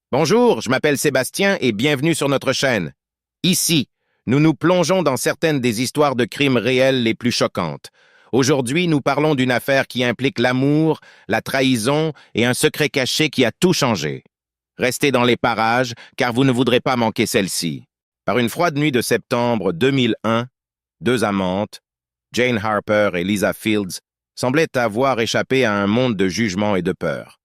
Bonjour, je m'appelle Sébastien et bienvenue sur notre chaîne. Ici, nous nous plongeons dans certaines des histoires de crimes réels les plus choquantes. Aujourd'hui, nous parlons d'une affaire qui implique l'amour, la trahison et un secret caché qui a tout changé. Restez dans les parages, car vous ne voudrez pas manquer celle-ci. Par une froide nuit de septembre 2001, deux amantes, Jane Harper et Lisa Fields, semblaient avoir échappé à un monde de jugement et de peur.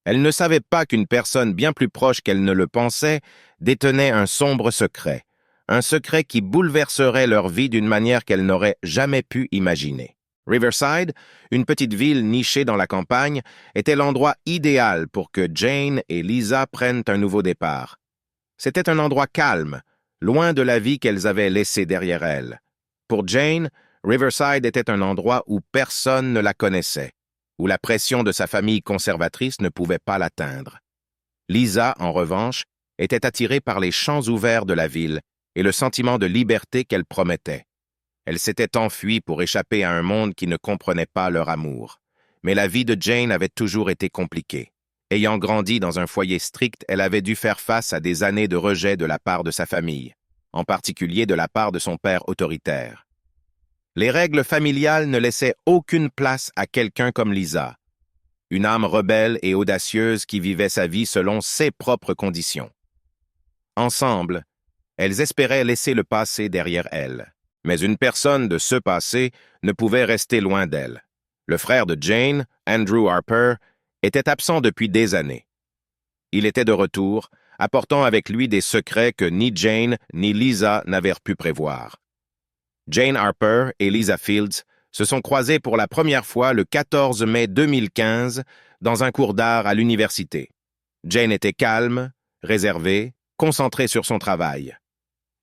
Elles ne savaient pas qu'une personne bien plus proche qu'elles ne le pensaient détenait un sombre secret, un secret qui bouleverserait leur vie d'une manière qu'elles n'auraient jamais pu imaginer. Riverside, une petite ville nichée dans la campagne, était l'endroit idéal pour que Jane et Lisa prennent un nouveau départ. C'était un endroit calme, loin de la vie qu'elles avaient laissée derrière elles. Pour Jane, Riverside était un endroit où personne ne la connaissait, où la pression de sa famille conservatrice ne pouvait pas l'atteindre. Lisa, en revanche, était attirée par les champs ouverts de la ville et le sentiment de liberté qu'elle promettait. Elle s'était enfuie pour échapper à un monde qui ne comprenait pas leur amour. Mais la vie de Jane avait toujours été compliquée. Ayant grandi dans un foyer strict, elle avait dû faire face à des années de rejet de la part de sa famille, en particulier de la part de son père autoritaire. Les règles familiales ne laissaient aucune place à quelqu'un comme Lisa, une âme rebelle et audacieuse qui vivait sa vie selon ses propres conditions. Ensemble, elles espéraient laisser le passé derrière elles. Mais une personne de ce passé ne pouvait rester loin d'elle. Le frère de Jane, Andrew Harper, était absent depuis des années. Il était de retour, apportant avec lui des secrets que ni Jane ni Lisa n'avaient pu prévoir. Jane Harper et Lisa Fields se sont croisées pour la première fois le 14 mai 2015 dans un cours d'art à l'université. Jane était calme, réservée, concentrée sur son travail.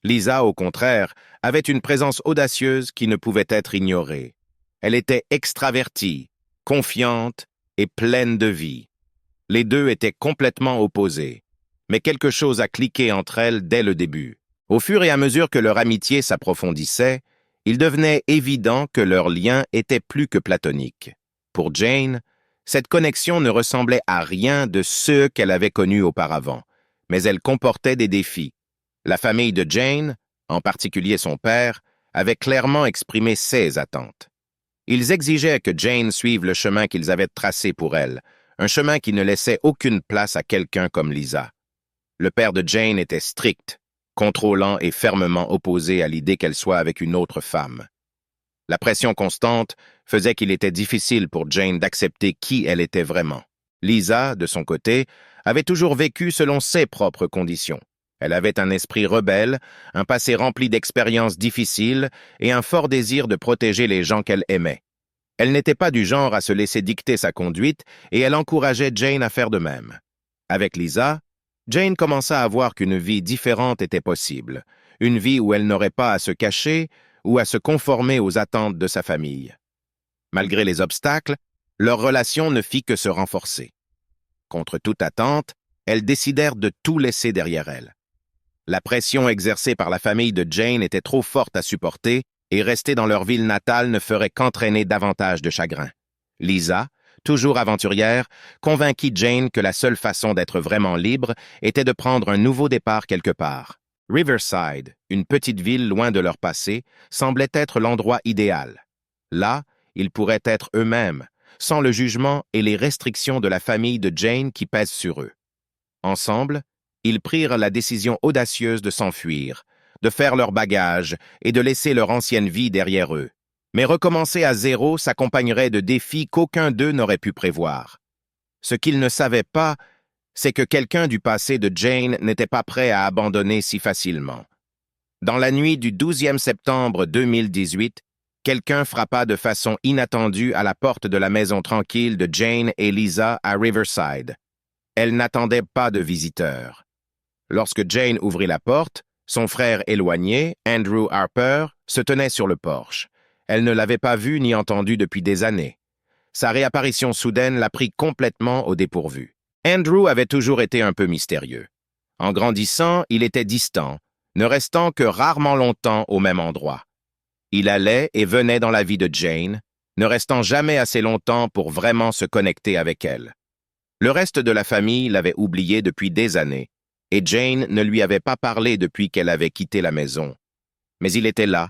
Lisa, au contraire, avait une présence audacieuse qui ne pouvait être ignorée. Elle était extravertie, confiante et pleine de vie. Les deux étaient complètement opposés, mais quelque chose a cliqué entre elles dès le début. Au fur et à mesure que leur amitié s'approfondissait, il devenait évident que leur lien était plus que platonique. Pour Jane, cette connexion ne ressemblait à rien de ce qu'elle avait connu auparavant, mais elle comportait des défis. La famille de Jane, en particulier son père, avait clairement exprimé ses attentes. Ils exigeaient que Jane suive le chemin qu'ils avaient tracé pour elle, un chemin qui ne laissait aucune place à quelqu'un comme Lisa. Le père de Jane était strict, contrôlant et fermement opposé à l'idée qu'elle soit avec une autre femme. La pression constante faisait qu'il était difficile pour Jane d'accepter qui elle était vraiment. Lisa, de son côté, avait toujours vécu selon ses propres conditions. Elle avait un esprit rebelle, un passé rempli d'expériences difficiles et un fort désir de protéger les gens qu'elle aimait. Elle n'était pas du genre à se laisser dicter sa conduite et elle encourageait Jane à faire de même. Avec Lisa, Jane commença à voir qu'une vie différente était possible, une vie où elle n'aurait pas à se cacher ou à se conformer aux attentes de sa famille. Malgré les obstacles, leur relation ne fit que se renforcer. Contre toute attente, elles décidèrent de tout laisser derrière elles. La pression exercée par la famille de Jane était trop forte à supporter et rester dans leur ville natale ne ferait qu'entraîner davantage de chagrin. Lisa, toujours aventurière, convainquit Jane que la seule façon d'être vraiment libre était de prendre un nouveau départ quelque part. Riverside, une petite ville loin de leur passé, semblait être l'endroit idéal. Là, ils pourraient être eux-mêmes, sans le jugement et les restrictions de la famille de Jane qui pèsent sur eux. Ensemble, ils prirent la décision audacieuse de s'enfuir, de faire leur bagage et de laisser leur ancienne vie derrière eux. Mais recommencer à zéro s'accompagnerait de défis qu'aucun d'eux n'aurait pu prévoir. Ce qu'ils ne savaient pas, c'est que quelqu'un du passé de Jane n'était pas prêt à abandonner si facilement. Dans la nuit du 12e septembre 2018, quelqu'un frappa de façon inattendue à la porte de la maison tranquille de Jane et Lisa à Riverside. Elles n'attendaient pas de visiteurs. Lorsque Jane ouvrit la porte, son frère éloigné, Andrew Harper, se tenait sur le porche. Elle ne l'avait pas vu ni entendu depuis des années. Sa réapparition soudaine la prit complètement au dépourvu. Andrew avait toujours été un peu mystérieux. En grandissant, il était distant, ne restant que rarement longtemps au même endroit. Il allait et venait dans la vie de Jane, ne restant jamais assez longtemps pour vraiment se connecter avec elle. Le reste de la famille l'avait oublié depuis des années, et Jane ne lui avait pas parlé depuis qu'elle avait quitté la maison. Mais il était là,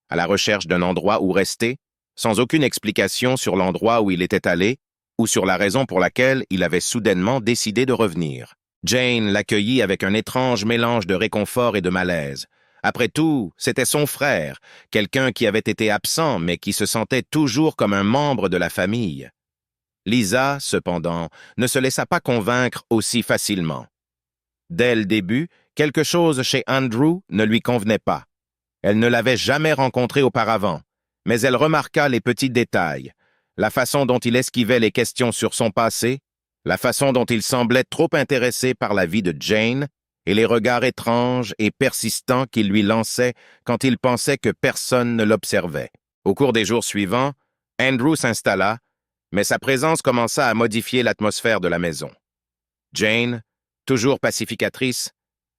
à la recherche d'un endroit où rester, sans aucune explication sur l'endroit où il était allé ou sur la raison pour laquelle il avait soudainement décidé de revenir. Jane l'accueillit avec un étrange mélange de réconfort et de malaise. Après tout, c'était son frère, quelqu'un qui avait été absent mais qui se sentait toujours comme un membre de la famille. Lisa, cependant, ne se laissa pas convaincre aussi facilement. Dès le début, quelque chose chez Andrew ne lui convenait pas. Elle ne l'avait jamais rencontré auparavant, mais elle remarqua les petits détails, la façon dont il esquivait les questions sur son passé, la façon dont il semblait trop intéressé par la vie de Jane et les regards étranges et persistants qu'il lui lançait quand il pensait que personne ne l'observait. Au cours des jours suivants, Andrew s'installa, mais sa présence commença à modifier l'atmosphère de la maison. Jane, toujours pacificatrice,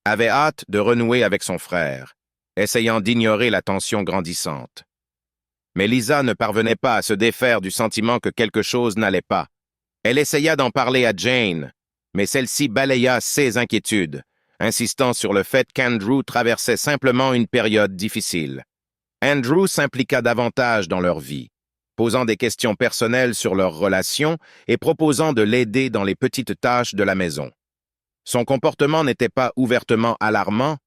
avait hâte de renouer avec son frère, essayant d'ignorer la tension grandissante. Mais Lisa ne parvenait pas à se défaire du sentiment que quelque chose n'allait pas. Elle essaya d'en parler à Jane, mais celle-ci balaya ses inquiétudes, insistant sur le fait qu'Andrew traversait simplement une période difficile. Andrew s'impliqua davantage dans leur vie, posant des questions personnelles sur leurs relations et proposant de l'aider dans les petites tâches de la maison. Son comportement n'était pas ouvertement alarmant,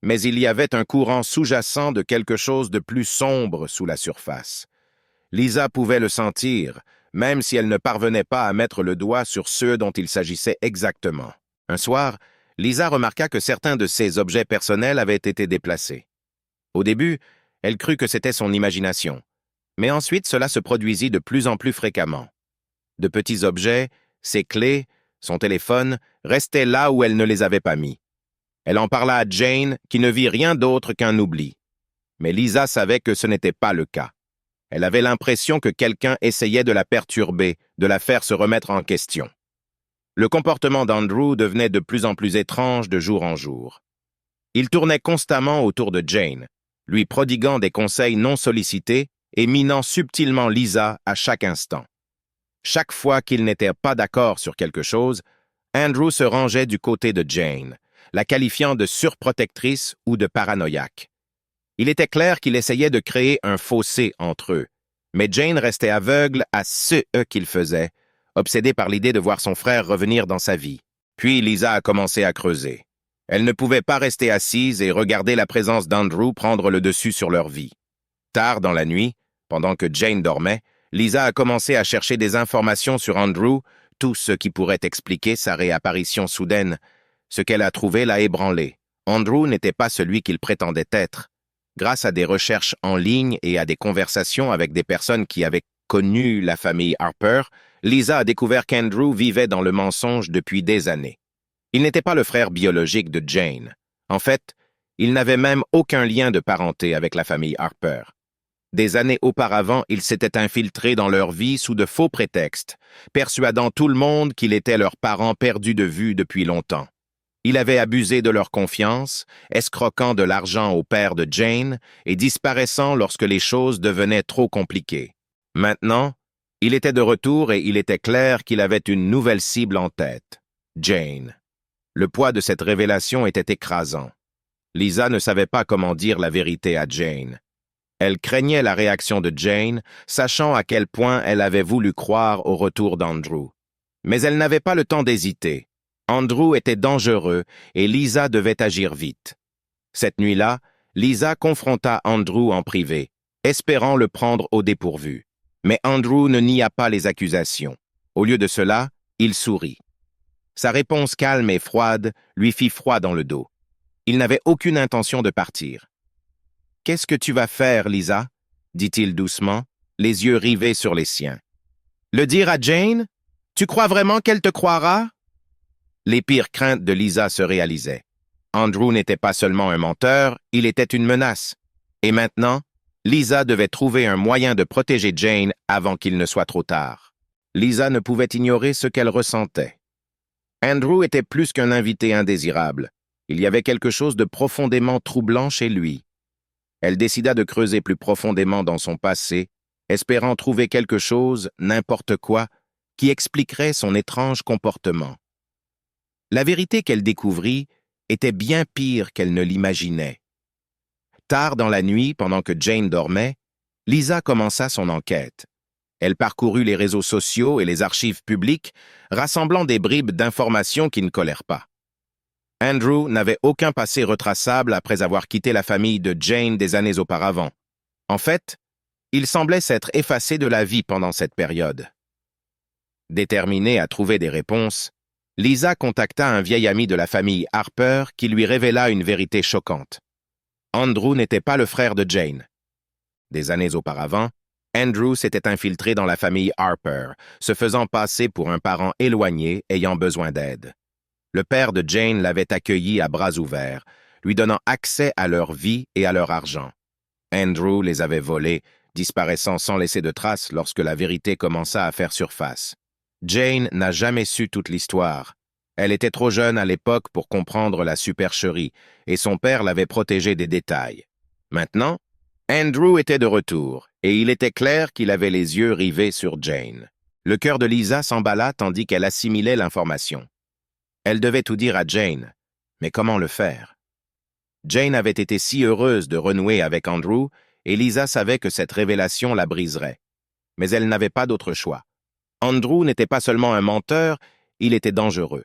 mais il y avait un courant sous-jacent de quelque chose de plus sombre sous la surface. Lisa pouvait le sentir, même si elle ne parvenait pas à mettre le doigt sur ceux dont il s'agissait exactement. Un soir, Lisa remarqua que certains de ses objets personnels avaient été déplacés. Au début, elle crut que c'était son imagination, mais ensuite cela se produisit de plus en plus fréquemment. De petits objets, ses clés, son téléphone, restaient là où elle ne les avait pas mis. Elle en parla à Jane, qui ne vit rien d'autre qu'un oubli. Mais Lisa savait que ce n'était pas le cas. Elle avait l'impression que quelqu'un essayait de la perturber, de la faire se remettre en question. Le comportement d'Andrew devenait de plus en plus étrange de jour en jour. Il tournait constamment autour de Jane, lui prodiguant des conseils non sollicités et minant subtilement Lisa à chaque instant. Chaque fois qu'il n'était pas d'accord sur quelque chose, Andrew se rangeait du côté de Jane, la qualifiant de surprotectrice ou de paranoïaque. Il était clair qu'il essayait de créer un fossé entre eux, mais Jane restait aveugle à ce qu'il faisait, obsédée par l'idée de voir son frère revenir dans sa vie. Puis Lisa a commencé à creuser. Elle ne pouvait pas rester assise et regarder la présence d'Andrew prendre le dessus sur leur vie. Tard dans la nuit, pendant que Jane dormait, Lisa a commencé à chercher des informations sur Andrew, tout ce qui pourrait expliquer sa réapparition soudaine. Ce qu'elle a trouvé l'a ébranlé. Andrew n'était pas celui qu'il prétendait être. Grâce à des recherches en ligne et à des conversations avec des personnes qui avaient connu la famille Harper, Lisa a découvert qu'Andrew vivait dans le mensonge depuis des années. Il n'était pas le frère biologique de Jane. En fait, il n'avait même aucun lien de parenté avec la famille Harper. Des années auparavant, il s'était infiltré dans leur vie sous de faux prétextes, persuadant tout le monde qu'il était leur parent perdu de vue depuis longtemps. Il avait abusé de leur confiance, escroquant de l'argent au père de Jane et disparaissant lorsque les choses devenaient trop compliquées. Maintenant, il était de retour et il était clair qu'il avait une nouvelle cible en tête, Jane. Le poids de cette révélation était écrasant. Lisa ne savait pas comment dire la vérité à Jane. Elle craignait la réaction de Jane, sachant à quel point elle avait voulu croire au retour d'Andrew. Mais elle n'avait pas le temps d'hésiter. Andrew était dangereux et Lisa devait agir vite. Cette nuit-là, Lisa confronta Andrew en privé, espérant le prendre au dépourvu. Mais Andrew ne nia pas les accusations. Au lieu de cela, il sourit. Sa réponse calme et froide lui fit froid dans le dos. Il n'avait aucune intention de partir. « Qu'est-ce que tu vas faire, Lisa » dit-il doucement, les yeux rivés sur les siens. « Le dire à Jane? Tu crois vraiment qu'elle te croira ?» Les pires craintes de Lisa se réalisaient. Andrew n'était pas seulement un menteur, il était une menace. Et maintenant, Lisa devait trouver un moyen de protéger Jane avant qu'il ne soit trop tard. Lisa ne pouvait ignorer ce qu'elle ressentait. Andrew était plus qu'un invité indésirable. Il y avait quelque chose de profondément troublant chez lui. Elle décida de creuser plus profondément dans son passé, espérant trouver quelque chose, n'importe quoi, qui expliquerait son étrange comportement. La vérité qu'elle découvrit était bien pire qu'elle ne l'imaginait. Tard dans la nuit, pendant que Jane dormait, Lisa commença son enquête. Elle parcourut les réseaux sociaux et les archives publiques, rassemblant des bribes d'informations qui ne collèrent pas. Andrew n'avait aucun passé retraçable après avoir quitté la famille de Jane des années auparavant. En fait, il semblait s'être effacé de la vie pendant cette période. Déterminée à trouver des réponses, Lisa contacta un vieil ami de la famille Harper qui lui révéla une vérité choquante. Andrew n'était pas le frère de Jane. Des années auparavant, Andrew s'était infiltré dans la famille Harper, se faisant passer pour un parent éloigné ayant besoin d'aide. Le père de Jane l'avait accueilli à bras ouverts, lui donnant accès à leur vie et à leur argent. Andrew les avait volés, disparaissant sans laisser de traces lorsque la vérité commença à faire surface. Jane n'a jamais su toute l'histoire. Elle était trop jeune à l'époque pour comprendre la supercherie, et son père l'avait protégée des détails. Maintenant, Andrew était de retour, et il était clair qu'il avait les yeux rivés sur Jane. Le cœur de Lisa s'emballa tandis qu'elle assimilait l'information. Elle devait tout dire à Jane, mais comment le faire? Jane avait été si heureuse de renouer avec Andrew, et Lisa savait que cette révélation la briserait. Mais elle n'avait pas d'autre choix. Andrew n'était pas seulement un menteur, il était dangereux.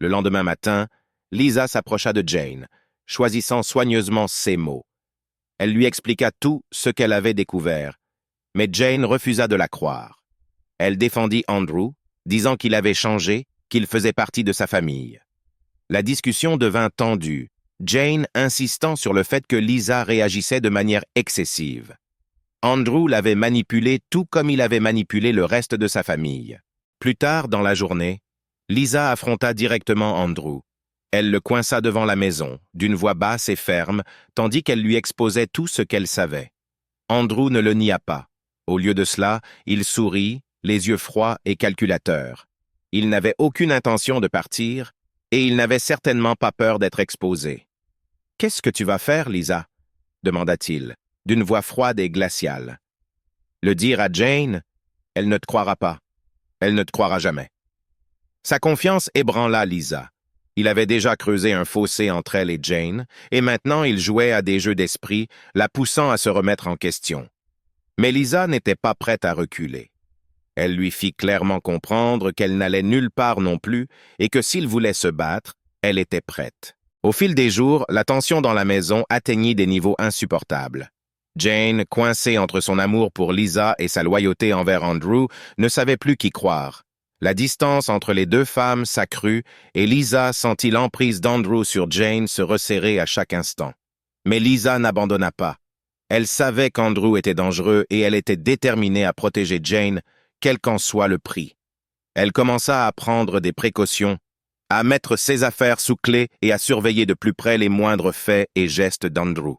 Le lendemain matin, Lisa s'approcha de Jane, choisissant soigneusement ses mots. Elle lui expliqua tout ce qu'elle avait découvert, mais Jane refusa de la croire. Elle défendit Andrew, disant qu'il avait changé, qu'il faisait partie de sa famille. La discussion devint tendue, Jane insistant sur le fait que Lisa réagissait de manière excessive. Andrew l'avait manipulé tout comme il avait manipulé le reste de sa famille. Plus tard dans la journée, Lisa affronta directement Andrew. Elle le coinça devant la maison, d'une voix basse et ferme, tandis qu'elle lui exposait tout ce qu'elle savait. Andrew ne le nia pas. Au lieu de cela, il sourit, les yeux froids et calculateurs. Il n'avait aucune intention de partir, et il n'avait certainement pas peur d'être exposé. « Qu'est-ce que tu vas faire, Lisa ?» demanda-t-il, d'une voix froide et glaciale. « Le dire à Jane, elle ne te croira pas. Elle ne te croira jamais. » Sa confiance ébranla Lisa. Il avait déjà creusé un fossé entre elle et Jane, et maintenant il jouait à des jeux d'esprit, la poussant à se remettre en question. Mais Lisa n'était pas prête à reculer. Elle lui fit clairement comprendre qu'elle n'allait nulle part non plus et que s'il voulait se battre, elle était prête. Au fil des jours, la tension dans la maison atteignit des niveaux insupportables. Jane, coincée entre son amour pour Lisa et sa loyauté envers Andrew, ne savait plus qui croire. La distance entre les deux femmes s'accrut et Lisa sentit l'emprise d'Andrew sur Jane se resserrer à chaque instant. Mais Lisa n'abandonna pas. Elle savait qu'Andrew était dangereux et elle était déterminée à protéger Jane, quel qu'en soit le prix. Elle commença à prendre des précautions, à mettre ses affaires sous clé et à surveiller de plus près les moindres faits et gestes d'Andrew.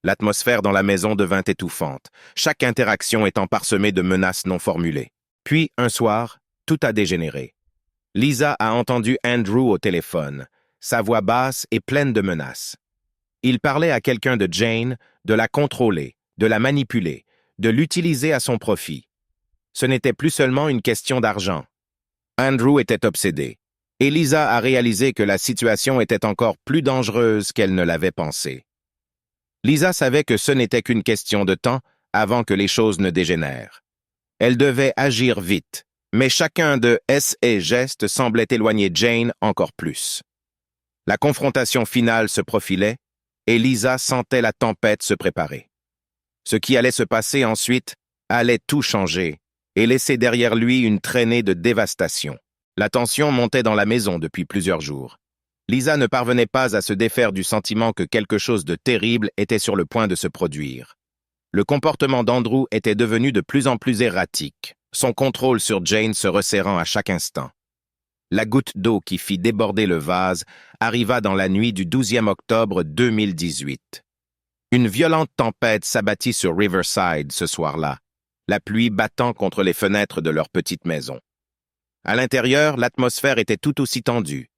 L'atmosphère dans la maison devint étouffante, chaque interaction étant parsemée de menaces non formulées. Puis, un soir, tout a dégénéré. Lisa a entendu Andrew au téléphone, sa voix basse et pleine de menaces. Il parlait à quelqu'un de Jane, de la contrôler, de la manipuler, de l'utiliser à son profit. Ce n'était plus seulement une question d'argent. Andrew était obsédé, et Lisa a réalisé que la situation était encore plus dangereuse qu'elle ne l'avait pensé. Lisa savait que ce n'était qu'une question de temps avant que les choses ne dégénèrent. Elle devait agir vite, mais chacun de ses gestes semblait éloigner Jane encore plus. La confrontation finale se profilait, et Lisa sentait la tempête se préparer. Ce qui allait se passer ensuite allait tout changer, et laisser derrière lui une traînée de dévastation. La tension montait dans la maison depuis plusieurs jours. Lisa ne parvenait pas à se défaire du sentiment que quelque chose de terrible était sur le point de se produire. Le comportement d'Andrew était devenu de plus en plus erratique, son contrôle sur Jane se resserrant à chaque instant. La goutte d'eau qui fit déborder le vase arriva dans la nuit du 12e octobre 2018. Une violente tempête s'abattit sur Riverside ce soir-là, la pluie battant contre les fenêtres de leur petite maison. À l'intérieur, l'atmosphère était tout aussi tendue.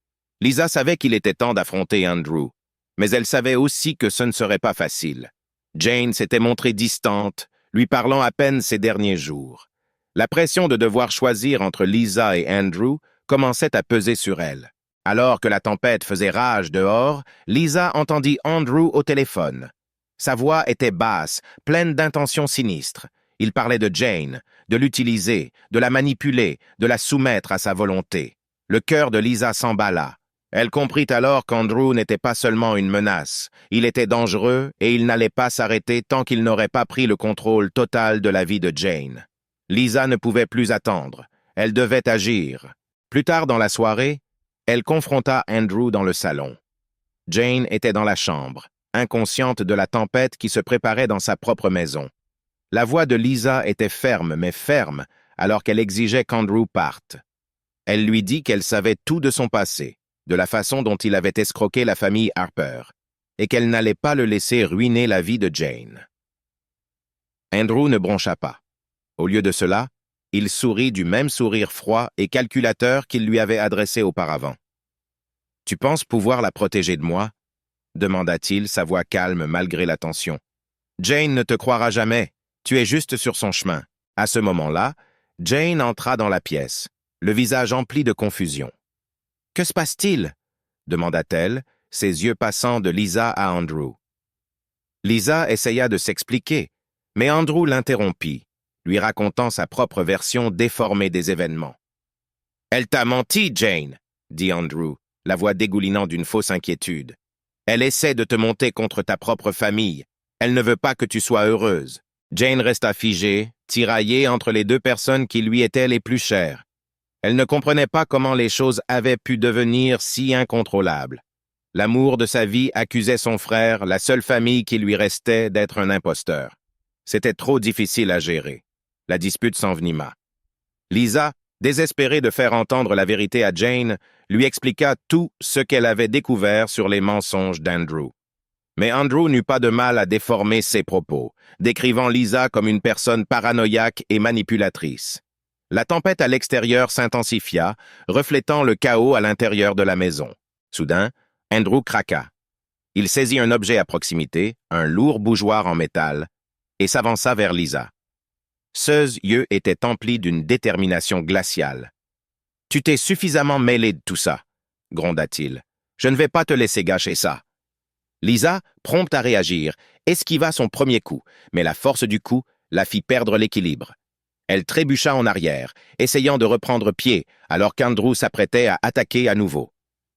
Lisa savait qu'il était temps d'affronter Andrew, mais elle savait aussi que ce ne serait pas facile. Jane s'était montrée distante, lui parlant à peine ces derniers jours. La pression de devoir choisir entre Lisa et Andrew commençait à peser sur elle. Alors que la tempête faisait rage dehors, Lisa entendit Andrew au téléphone. Sa voix était basse, pleine d'intentions sinistres. Il parlait de Jane, de l'utiliser, de la manipuler, de la soumettre à sa volonté. Le cœur de Lisa s'emballa. Elle comprit alors qu'Andrew n'était pas seulement une menace. Il était dangereux et il n'allait pas s'arrêter tant qu'il n'aurait pas pris le contrôle total de la vie de Jane. Lisa ne pouvait plus attendre. Elle devait agir. Plus tard dans la soirée, elle confronta Andrew dans le salon. Jane était dans la chambre, inconsciente de la tempête qui se préparait dans sa propre maison. La voix de Lisa était ferme, mais ferme, alors qu'elle exigeait qu'Andrew parte. Elle lui dit qu'elle savait tout de son passé, de la façon dont il avait escroqué la famille Harper, et qu'elle n'allait pas le laisser ruiner la vie de Jane. Andrew ne broncha pas. Au lieu de cela, il sourit du même sourire froid et calculateur qu'il lui avait adressé auparavant. « Tu penses pouvoir la protéger de moi ?» demanda-t-il, sa voix calme malgré la tension. « Jane ne te croira jamais. Tu es juste sur son chemin. » À ce moment-là, Jane entra dans la pièce, le visage empli de confusion. « Que se passe-t-il » demanda-t-elle, ses yeux passant de Lisa à Andrew. Lisa essaya de s'expliquer, mais Andrew l'interrompit, lui racontant sa propre version déformée des événements. « Elle t'a menti, Jane » dit Andrew, la voix dégoulinant d'une fausse inquiétude. « Elle essaie de te monter contre ta propre famille. Elle ne veut pas que tu sois heureuse. » Jane resta figée, tiraillée entre les deux personnes qui lui étaient les plus chères. Elle ne comprenait pas comment les choses avaient pu devenir si incontrôlables. L'amour de sa vie accusait son frère, la seule famille qui lui restait, d'être un imposteur. C'était trop difficile à gérer. La dispute s'envenima. Lisa, désespérée de faire entendre la vérité à Jane, lui expliqua tout ce qu'elle avait découvert sur les mensonges d'Andrew. Mais Andrew n'eut pas de mal à déformer ses propos, décrivant Lisa comme une personne paranoïaque et manipulatrice. La tempête à l'extérieur s'intensifia, reflétant le chaos à l'intérieur de la maison. Soudain, Andrew craqua. Il saisit un objet à proximité, un lourd bougeoir en métal, et s'avança vers Lisa. Ses yeux étaient emplis d'une détermination glaciale. « Tu t'es suffisamment mêlé de tout ça, » gronda-t-il. « Je ne vais pas te laisser gâcher ça. » Lisa, prompte à réagir, esquiva son premier coup, mais la force du coup la fit perdre l'équilibre. Elle trébucha en arrière, essayant de reprendre pied, alors qu'Andrew s'apprêtait à attaquer à nouveau.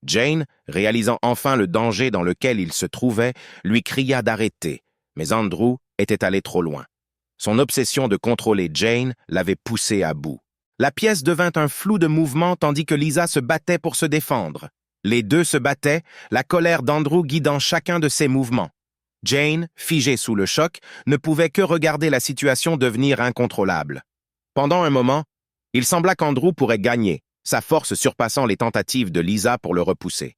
Jane, réalisant enfin le danger dans lequel il se trouvait, lui cria d'arrêter, mais Andrew était allé trop loin. Son obsession de contrôler Jane l'avait poussé à bout. La pièce devint un flou de mouvements tandis que Lisa se battait pour se défendre. Les deux se battaient, la colère d'Andrew guidant chacun de ses mouvements. Jane, figée sous le choc, ne pouvait que regarder la situation devenir incontrôlable. Pendant un moment, il sembla qu'Andrew pourrait gagner, sa force surpassant les tentatives de Lisa pour le repousser.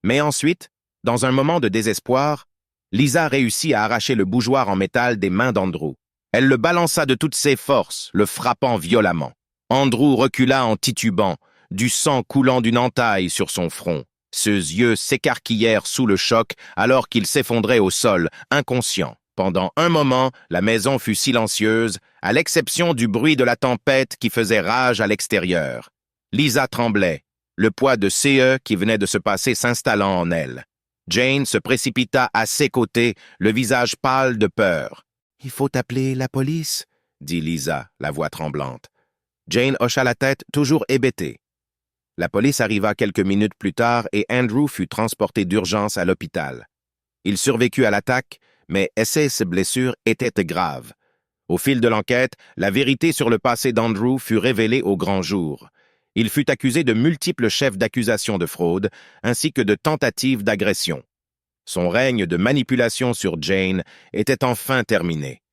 Mais ensuite, dans un moment de désespoir, Lisa réussit à arracher le bougeoir en métal des mains d'Andrew. Elle le balança de toutes ses forces, le frappant violemment. Andrew recula en titubant, du sang coulant d'une entaille sur son front. Ses yeux s'écarquillèrent sous le choc alors qu'il s'effondrait au sol, inconscient. Pendant un moment, la maison fut silencieuse, à l'exception du bruit de la tempête qui faisait rage à l'extérieur. Lisa tremblait, le poids de CE qui venait de se passer s'installant en elle. Jane se précipita à ses côtés, le visage pâle de peur. « Il faut appeler la police » dit Lisa, la voix tremblante. Jane hocha la tête, toujours hébétée. La police arriva quelques minutes plus tard et Andrew fut transporté d'urgence à l'hôpital. Il survécut à l'attaque, mais ses blessures étaient graves. Au fil de l'enquête, la vérité sur le passé d'Andrew fut révélée au grand jour. Il fut accusé de multiples chefs d'accusation de fraude, ainsi que de tentatives d'agression. Son règne de manipulation sur Jane était enfin terminé.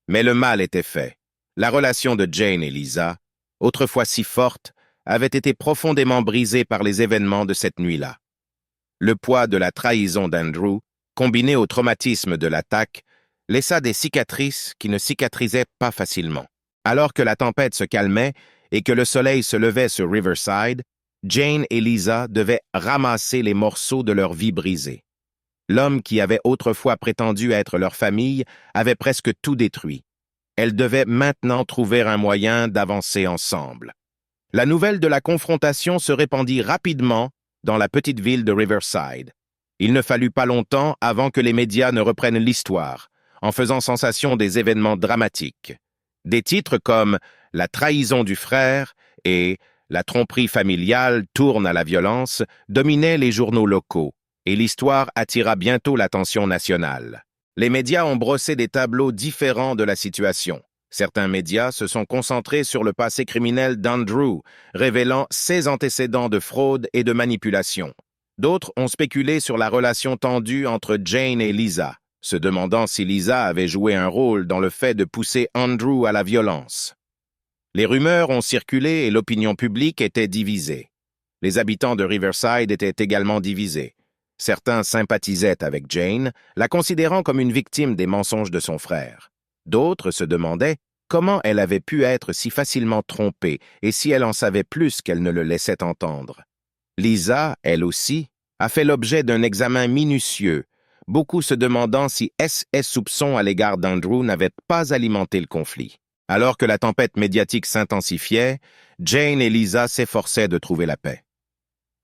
Mais le mal était fait. La relation de Jane et Lisa, autrefois si forte, avait été profondément brisée par les événements de cette nuit-là. Le poids de la trahison d'Andrew, combiné au traumatisme de l'attaque, laissa des cicatrices qui ne cicatrisaient pas facilement. Alors que la tempête se calmait et que le soleil se levait sur Riverside, Jane et Lisa devaient ramasser les morceaux de leur vie brisée. L'homme qui avait autrefois prétendu être leur famille avait presque tout détruit. Elles devaient maintenant trouver un moyen d'avancer ensemble. La nouvelle de la confrontation se répandit rapidement dans la petite ville de Riverside. Il ne fallut pas longtemps avant que les médias ne reprennent l'histoire, en faisant sensation des événements dramatiques. Des titres comme « La trahison du frère » et « La tromperie familiale tourne à la violence » dominaient les journaux locaux, et l'histoire attira bientôt l'attention nationale. Les médias ont brossé des tableaux différents de la situation. Certains médias se sont concentrés sur le passé criminel d'Andrew, révélant ses antécédents de fraude et de manipulation. D'autres ont spéculé sur la relation tendue entre Jane et Lisa, se demandant si Lisa avait joué un rôle dans le fait de pousser Andrew à la violence. Les rumeurs ont circulé et l'opinion publique était divisée. Les habitants de Riverside étaient également divisés. Certains sympathisaient avec Jane, la considérant comme une victime des mensonges de son frère. D'autres se demandaient comment elle avait pu être si facilement trompée et si elle en savait plus qu'elle ne le laissait entendre. Lisa, elle aussi, a fait l'objet d'un examen minutieux, beaucoup se demandant si ses soupçons à l'égard d'Andrew n'avaient pas alimenté le conflit. Alors que la tempête médiatique s'intensifiait, Jane et Lisa s'efforçaient de trouver la paix.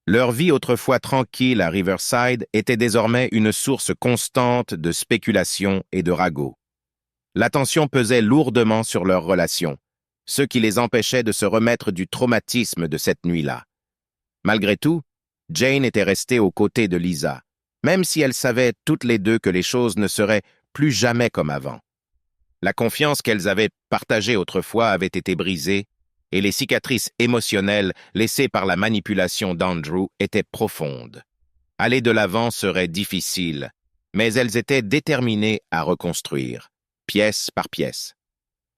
Leur vie autrefois tranquille à Riverside était désormais une source constante de spéculation et de ragots. L'attention pesait lourdement sur leurs relations, ce qui les empêchait de se remettre du traumatisme de cette nuit-là. Malgré tout, Jane était restée aux côtés de Lisa, même si elles savaient toutes les deux que les choses ne seraient plus jamais comme avant. La confiance qu'elles avaient partagée autrefois avait été brisée, et les cicatrices émotionnelles laissées par la manipulation d'Andrew étaient profondes. Aller de l'avant serait difficile, mais elles étaient déterminées à reconstruire, pièce par pièce.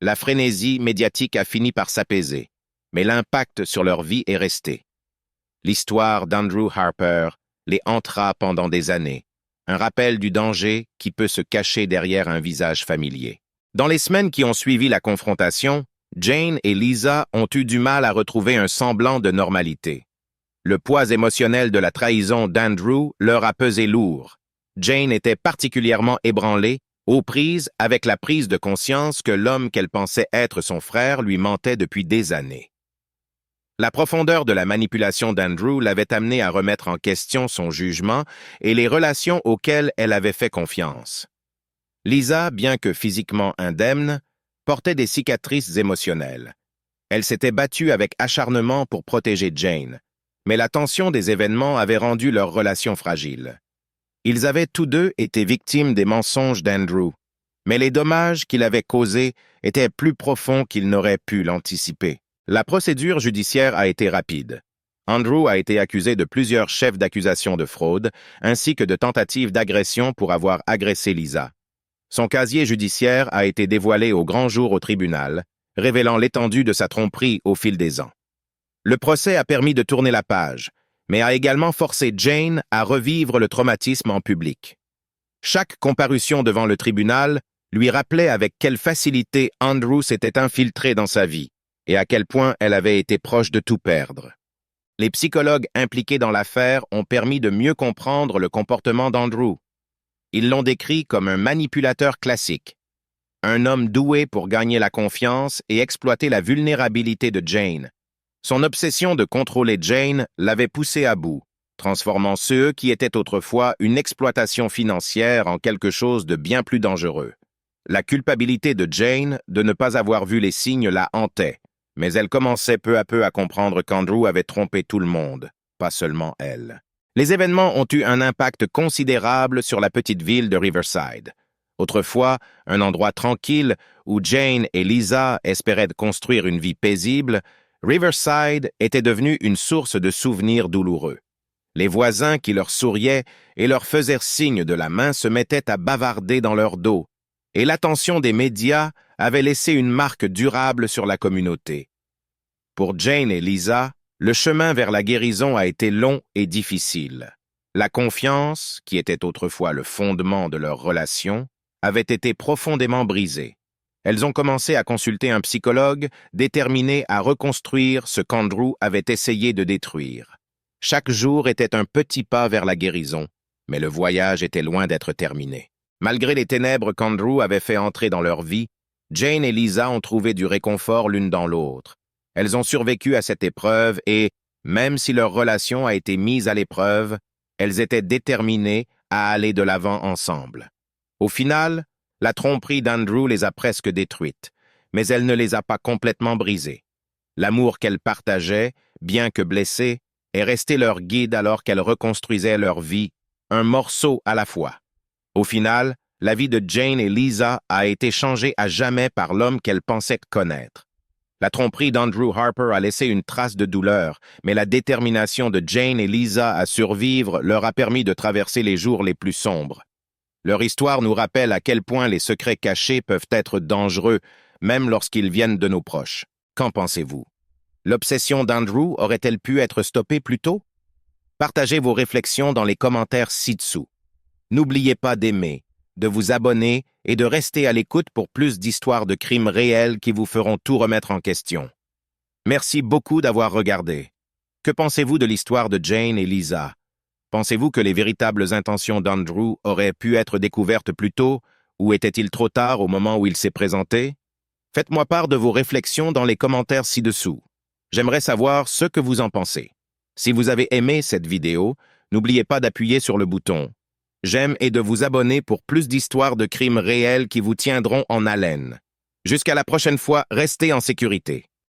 La frénésie médiatique a fini par s'apaiser, mais l'impact sur leur vie est resté. L'histoire d'Andrew Harper les hantera pendant des années, un rappel du danger qui peut se cacher derrière un visage familier. Dans les semaines qui ont suivi la confrontation, Jane et Lisa ont eu du mal à retrouver un semblant de normalité. Le poids émotionnel de la trahison d'Andrew leur a pesé lourd. Jane était particulièrement ébranlée, aux prises avec la prise de conscience que l'homme qu'elle pensait être son frère lui mentait depuis des années. La profondeur de la manipulation d'Andrew l'avait amenée à remettre en question son jugement et les relations auxquelles elle avait fait confiance. Lisa, bien que physiquement indemne, portait des cicatrices émotionnelles. Elle s'était battue avec acharnement pour protéger Jane, mais la tension des événements avait rendu leur relation fragile. Ils avaient tous deux été victimes des mensonges d'Andrew, mais les dommages qu'il avait causés étaient plus profonds qu'ils n'auraient pu l'anticiper. La procédure judiciaire a été rapide. Andrew a été accusé de plusieurs chefs d'accusation de fraude, ainsi que de tentatives d'agression pour avoir agressé Lisa. Son casier judiciaire a été dévoilé au grand jour au tribunal, révélant l'étendue de sa tromperie au fil des ans. Le procès a permis de tourner la page, mais a également forcé Jane à revivre le traumatisme en public. Chaque comparution devant le tribunal lui rappelait avec quelle facilité Andrew s'était infiltré dans sa vie et à quel point elle avait été proche de tout perdre. Les psychologues impliqués dans l'affaire ont permis de mieux comprendre le comportement d'Andrew. Ils l'ont décrit comme un manipulateur classique, un homme doué pour gagner la confiance et exploiter la vulnérabilité de Jane. Son obsession de contrôler Jane l'avait poussé à bout, transformant ce qui était autrefois une exploitation financière en quelque chose de bien plus dangereux. La culpabilité de Jane de ne pas avoir vu les signes la hantait, mais elle commençait peu à peu à comprendre qu'Andrew avait trompé tout le monde, pas seulement elle. Les événements ont eu un impact considérable sur la petite ville de Riverside. Autrefois, un endroit tranquille où Jane et Lisa espéraient construire une vie paisible, Riverside était devenu une source de souvenirs douloureux. Les voisins qui leur souriaient et leur faisaient signe de la main se mettaient à bavarder dans leur dos, et l'attention des médias avait laissé une marque durable sur la communauté. Pour Jane et Lisa, le chemin vers la guérison a été long et difficile. La confiance, qui était autrefois le fondement de leur relation, avait été profondément brisée. Elles ont commencé à consulter un psychologue déterminé à reconstruire ce qu'Andrew avait essayé de détruire. Chaque jour était un petit pas vers la guérison, mais le voyage était loin d'être terminé. Malgré les ténèbres qu'Andrew avait fait entrer dans leur vie, Jane et Lisa ont trouvé du réconfort l'une dans l'autre. Elles ont survécu à cette épreuve et, même si leur relation a été mise à l'épreuve, elles étaient déterminées à aller de l'avant ensemble. Au final, la tromperie d'Andrew les a presque détruites, mais elle ne les a pas complètement brisées. L'amour qu'elles partageaient, bien que blessé, est resté leur guide alors qu'elles reconstruisaient leur vie, un morceau à la fois. Au final, la vie de Jane et Lisa a été changée à jamais par l'homme qu'elles pensaient connaître. La tromperie d'Andrew Harper a laissé une trace de douleur, mais la détermination de Jane et Lisa à survivre leur a permis de traverser les jours les plus sombres. Leur histoire nous rappelle à quel point les secrets cachés peuvent être dangereux, même lorsqu'ils viennent de nos proches. Qu'en pensez-vous? L'obsession d'Andrew aurait-elle pu être stoppée plus tôt? Partagez vos réflexions dans les commentaires ci-dessous. N'oubliez pas d'aimer, de vous abonner et de rester à l'écoute pour plus d'histoires de crimes réels qui vous feront tout remettre en question. Merci beaucoup d'avoir regardé. Que pensez-vous de l'histoire de Jane et Lisa? Pensez-vous que les véritables intentions d'Andrew auraient pu être découvertes plus tôt, ou était-il trop tard au moment où il s'est présenté? Faites-moi part de vos réflexions dans les commentaires ci-dessous. J'aimerais savoir ce que vous en pensez. Si vous avez aimé cette vidéo, n'oubliez pas d'appuyer sur le bouton j'aime et de vous abonner pour plus d'histoires de crimes réels qui vous tiendront en haleine. Jusqu'à la prochaine fois, restez en sécurité.